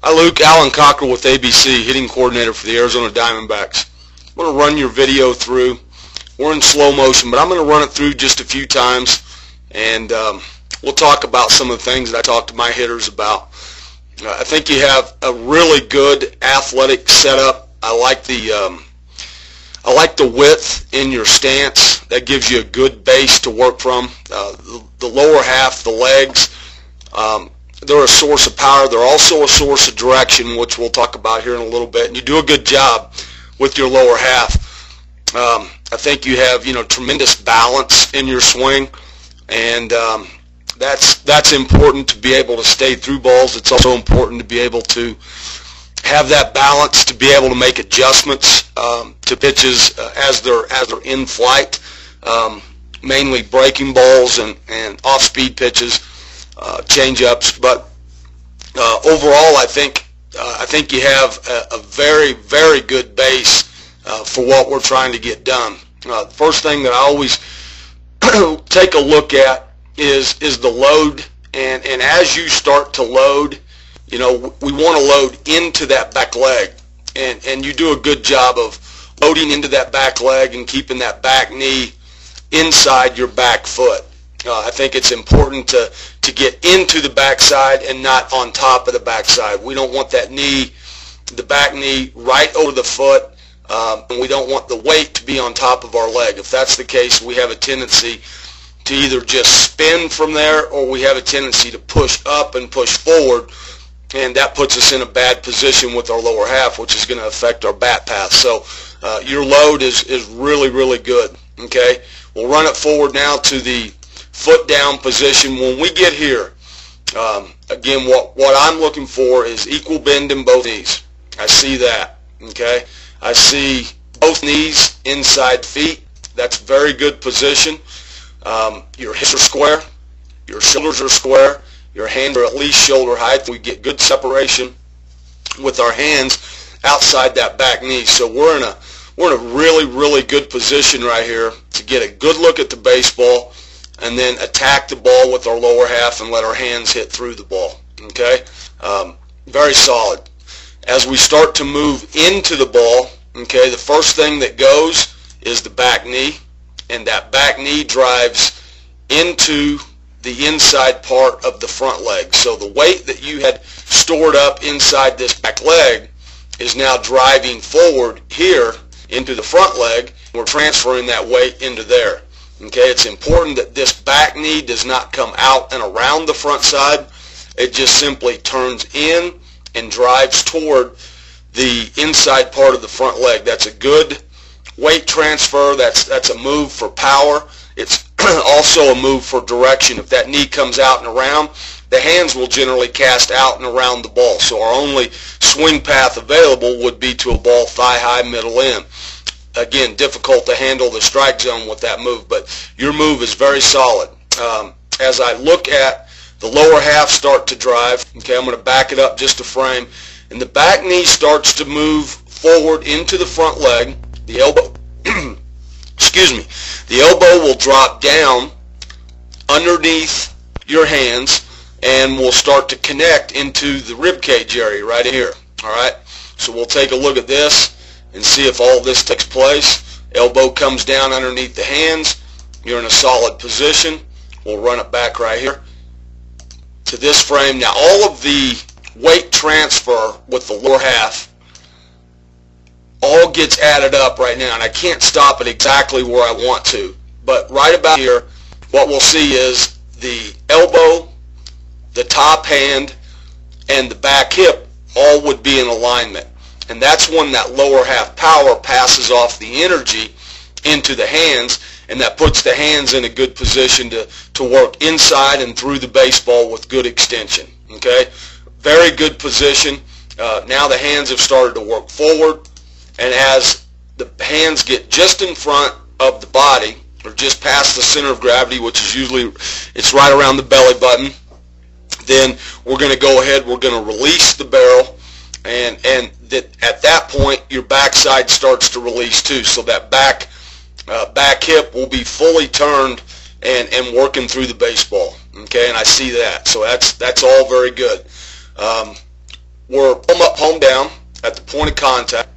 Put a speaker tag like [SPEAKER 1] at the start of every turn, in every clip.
[SPEAKER 1] Hi Luke, Alan Cockrell with ABC, hitting coordinator for the Arizona Diamondbacks. I'm going to run your video through. We're in slow motion, but I'm going to run it through just a few times, and we'll talk about some of the things that I talk to my hitters about. I think you have a really good athletic setup. I like the width in your stance. That gives you a good base to work from. The lower half, the legs, they're a source of power. They're also a source of direction, which we'll talk about here in a little bit. And you do a good job with your lower half. I think you have, tremendous balance in your swing, and that's important to be able to stay through balls. It's also important to be able to have that balance to be able to make adjustments to pitches as they're in flight, mainly breaking balls and off-speed pitches, change-ups. But overall, I think you have a very, very good base for what we're trying to get done. The first thing that I always take a look at is the load, and as you start to load, we want to load into that back leg, and you do a good job of loading into that back leg and keeping that back knee inside your back foot. I think it's important to get into the backside and not on top of the backside. We don't want that knee, the back knee, right over the foot, and we don't want the weight to be on top of our leg. If that's the case, we have a tendency to either just spin from there, or we have a tendency to push up and push forward, and that puts us in a bad position with our lower half, which is going to affect our bat path. So your load is really, really good. Okay, we'll run it forward now to the foot down position. When we get here, again, what I'm looking for is equal bend in both knees. I see that. Okay, I see both knees inside feet. That's very good position. Your hips are square, your shoulders are square, your hands are at least shoulder height. We get good separation with our hands outside that back knee. So we're in a really, really good position right here to get a good look at the baseball and then attack the ball with our lower half and let our hands hit through the ball. Okay, very solid. As we start to move into the ball, okay, the first thing that goes is the back knee, and that back knee drives into the inside part of the front leg. So the weight that you had stored up inside this back leg is now driving forward here into the front leg. We're transferring that weight into there. Okay, it's important that this back knee does not come out and around the front side. It just simply turns in and drives toward the inside part of the front leg. That's a good weight transfer. That's a move for power. It's also a move for direction. If that knee comes out and around, the hands will generally cast out and around the ball. So our only swing path available would be to a ball thigh high, middle in. Again, difficult to handle the strike zone with that move, but your move is very solid. As I look at the lower half start to drive, okay, I'm going to back it up just a frame, and the back knee starts to move forward into the front leg. The elbow, excuse me, the elbow will drop down underneath your hands and will start to connect into the rib cage area right here. All right, so we'll take a look at this and see if all this takes place. Elbow comes down underneath the hands. You're in a solid position. We'll run it back right here to this frame. Now all of the weight transfer with the lower half all gets added up right now, and I can't stop it exactly where I want to, but right about here what we'll see is the elbow, the top hand, and the back hip all would be in alignment, and that's when that lower half power passes off the energy into the hands, and that puts the hands in a good position to work inside and through the baseball with good extension. Okay, very good position. Now the hands have started to work forward, and as the hands get just in front of the body, or just past the center of gravity, which is usually, it's right around the belly button, then we're going to go ahead, we're going to release the barrel, and at that point your backside starts to release too, so that back hip will be fully turned and working through the baseball. Okay, and I see that, so that's all very good. we're palm up, palm down at the point of contact.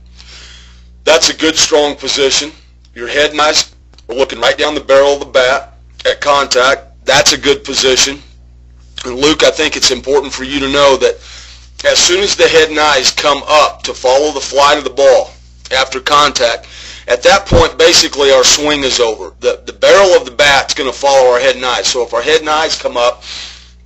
[SPEAKER 1] That's a good, strong position. Your head and eyes are looking right down the barrel of the bat at contact. That's a good position. And Luke, I think it's important for you to know that as soon as the head and eyes come up to follow the flight of the ball after contact, at that point, basically, our swing is over. The barrel of the bat is going to follow our head and eyes. So if our head and eyes come up,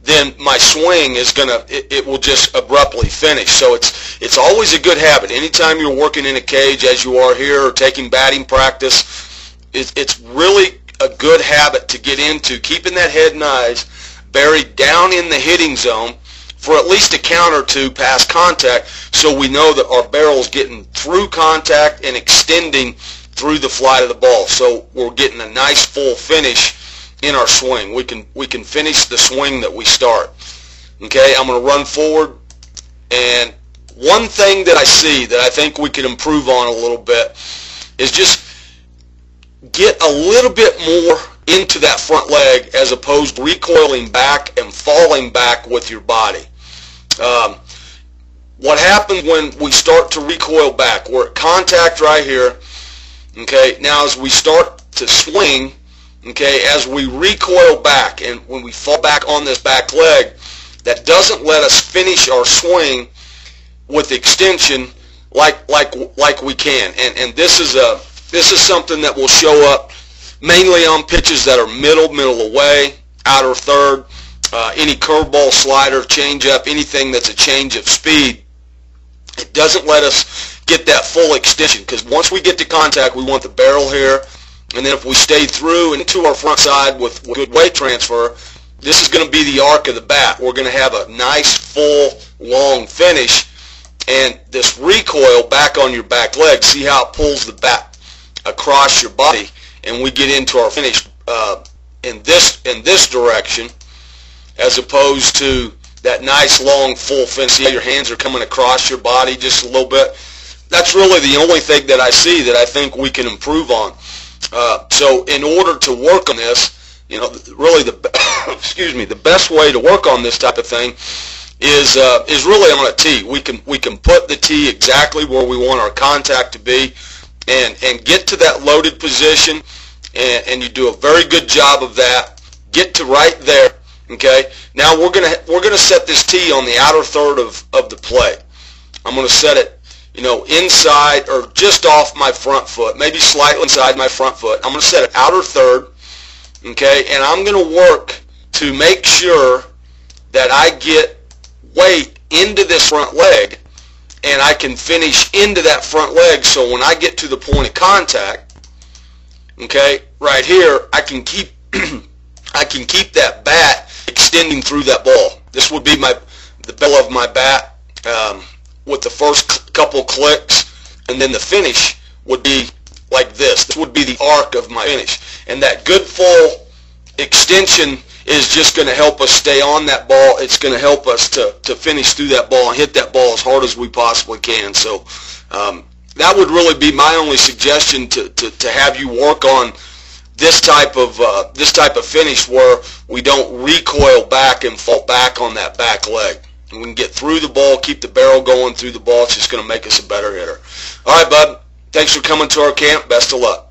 [SPEAKER 1] then my swing is going to, it will just abruptly finish. So it's always a good habit. Anytime you're working in a cage, as you are here, or taking batting practice, it's really a good habit to get into, keeping that head and eyes buried down in the hitting zone for at least a count or two past contact, so we know that our barrel's getting through contact and extending through the flight of the ball. So we're getting a nice full finish in our swing. We can finish the swing that we start. Okay, I'm going to run forward, and one thing that I see that I think we can improve on a little bit is just get a little bit more into that front leg as opposed to recoiling back and falling back with your body. What happens when we start to recoil back? We're at contact right here. Okay, now as we start to swing, okay, as we recoil back and when we fall back on this back leg, that doesn't let us finish our swing with extension like we can. And this is something that will show up mainly on pitches that are middle away, outer third, any curveball, slider, changeup, anything that's a change of speed. It doesn't let us get that full extension, because once we get to contact, we want the barrel here, and then if we stay through and into our front side with good weight transfer, this is going to be the arc of the bat. We're going to have a nice, full, long finish, and this recoil back on your back leg, see how it pulls the bat across your body, and we get into our finish in this direction, as opposed to that nice long full finish. See how your hands are coming across your body just a little bit. That's really the only thing that I see that I think we can improve on. So in order to work on this, you know, really the best way to work on this type of thing is really on a tee. We can put the tee exactly where we want our contact to be, and get to that loaded position, and you do a very good job of that. Get to right there. Okay. Now we're gonna set this tee on the outer third of the play. I'm gonna set it, you know, inside or just off my front foot, maybe slightly inside my front foot. I'm gonna set it outer third. Okay, and I'm gonna work to make sure that I get weight into this front leg, and I can finish into that front leg. So when I get to the point of contact, okay, right here, I can keep that bat extending through that ball. This would be the bell of my bat with the first couple clicks, and then the finish would be like this. This would be the arc of my finish, and that good full extension is just going to help us stay on that ball. It's going to help us to finish through that ball and hit that ball as hard as we possibly can. So that would really be my only suggestion to have you work on this type of finish, where we don't recoil back and fall back on that back leg. And we can get through the ball, keep the barrel going through the ball. It's just going to make us a better hitter. All right, bud. Thanks for coming to our camp. Best of luck.